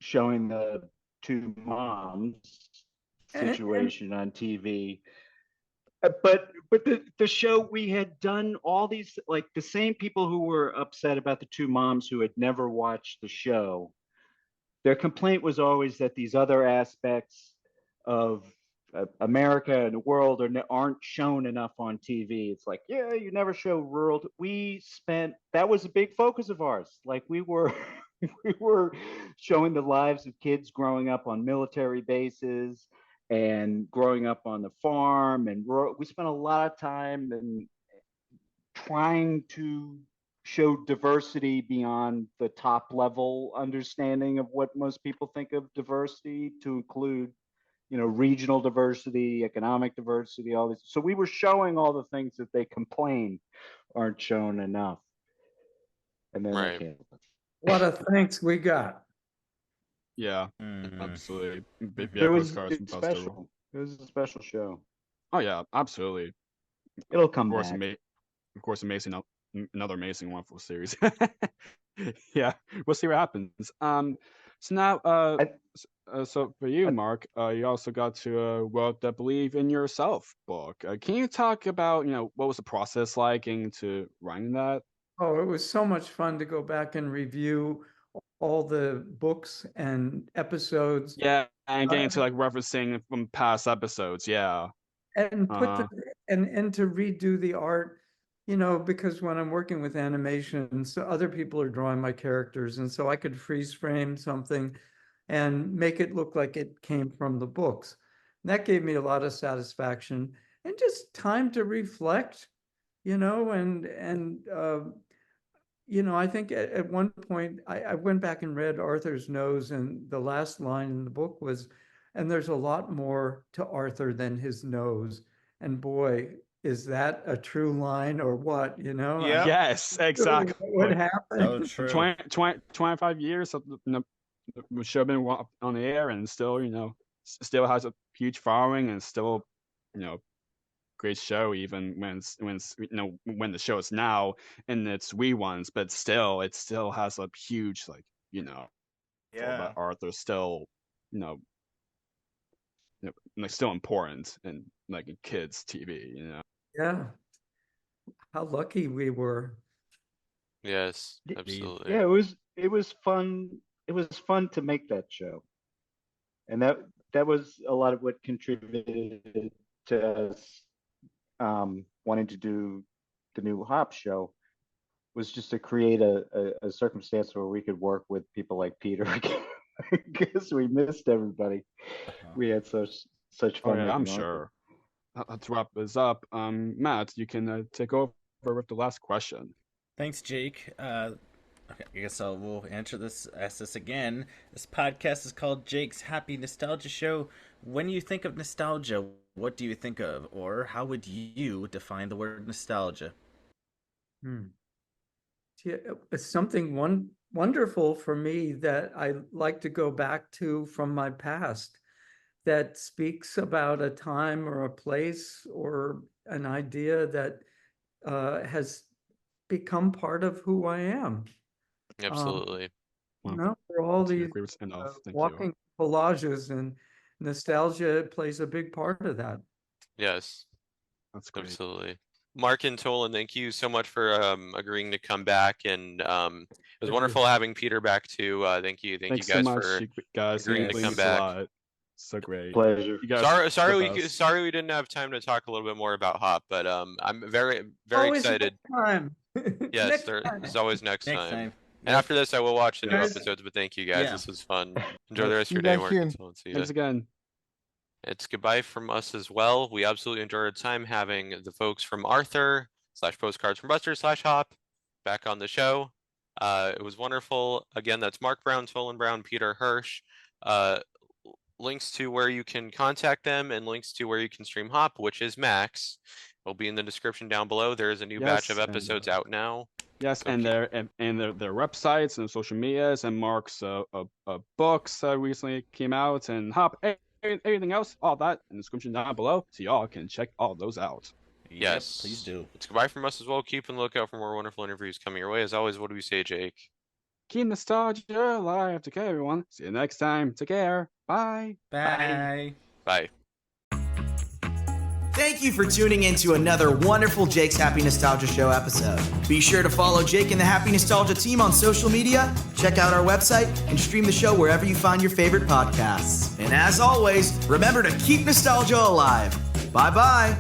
showing the two moms situation on TV. But the show, we had done all these, like, the same people who were upset about the two moms who had never watched the show, their complaint was always that these other aspects of America and the world aren't shown enough on TV. It's like, yeah, you never show rural. That was a big focus of ours. Like, we were we were showing the lives of kids growing up on military bases and growing up on the farm, and we spent a lot of time and trying to show diversity beyond the top level understanding of what most people think of diversity, to include, regional diversity, economic diversity, all this. So we were showing all the things that they complain aren't shown enough. And then Right. they canceled it. What a thanks we got. Yeah, absolutely. It was Postcards from Buster. special. It was a special show. Oh yeah, absolutely. It'll come Of course, back. of course, another amazing, wonderful series. Yeah, we'll see what happens. So now, so for you, Mark, you also got to wrote the Believe in Yourself book. Can you talk about, what was the process like into writing that? Oh, it was so much fun to go back and review all the books and episodes. Yeah, and getting to like referencing from past episodes. Yeah, and put and to redo the art, because when I'm working with animation, so other people are drawing my characters, and so I could freeze frame something and make it look like it came from the books. And that gave me a lot of satisfaction and just time to reflect, I think at one point I went back and read Arthur's nose, and the last line in the book was, and there's a lot more to Arthur than his nose. And boy, is that a true line or what, Yeah. Yes, exactly. What happened? Oh, true. 25 years of the show been on the air, and still, still has a huge following, and still, great show, even when the show is now in its reruns, but still, it still has a huge, Yeah. Arthur still, still important in in kids TV, Yeah. How lucky we were. Yes, absolutely. Yeah, it was fun. It was fun to make that show, and that was a lot of what contributed to us wanting to do the new Hop show, was just to create a circumstance where we could work with people like Peter again, because we missed everybody. We had such fun. I'm sure. Let's wrap this up. Matt, you can take over with the last question. Thanks, Jake. Okay, I guess we'll ask this again. This podcast is called Jake's Happy Nostalgia Show. When you think of nostalgia, what do you think of, or how would you define the word nostalgia? It's something wonderful for me that I like to go back to from my past, that speaks about a time or a place or an idea that has become part of who I am. Absolutely. For all these Thank walking collages, and nostalgia plays a big part of that. Yes. That's great. Absolutely. Mark and Tolon, thank you so much for agreeing to come back, and it was wonderful having Peter back too. Thank you guys so much, for guys. agreeing to come back. So great. Pleasure. You guys, Sorry we didn't have time to talk a little bit more about Hop, but I'm very Always excited. next time. Yes, there's always next time. And after this, I will watch the new episodes. But thank you guys. Yeah. This was fun. Enjoy the rest of your day, Mark. See Thanks ya. again. It's goodbye from us as well. We absolutely enjoyed our time having the folks from Arthur / Postcards from Buster / Hop back on the show. It was wonderful. Again, that's Marc Brown, Tolon Brown, Peter Hirsch. Links to where you can contact them and links to where you can stream Hop, which is Max, will be in the description down below. There is a new batch of episodes out now. Yes, and their websites and social medias, and Mark's books recently came out, and Hop, everything else, all that in the description down below, so y'all can check all those out. Yes. Please do. It's goodbye from us as well. Keep an lookout for more wonderful interviews coming your way. As always, what do we say, Jake? Keep nostalgia alive. Take care, everyone. See you next time. Take care. Bye. Bye. Bye. Thank you for tuning in to another wonderful Jake's Happy Nostalgia Show episode. Be sure to follow Jake and the Happy Nostalgia team on social media, check out our website, and stream the show wherever you find your favorite podcasts. And as always, remember to keep nostalgia alive. Bye-bye.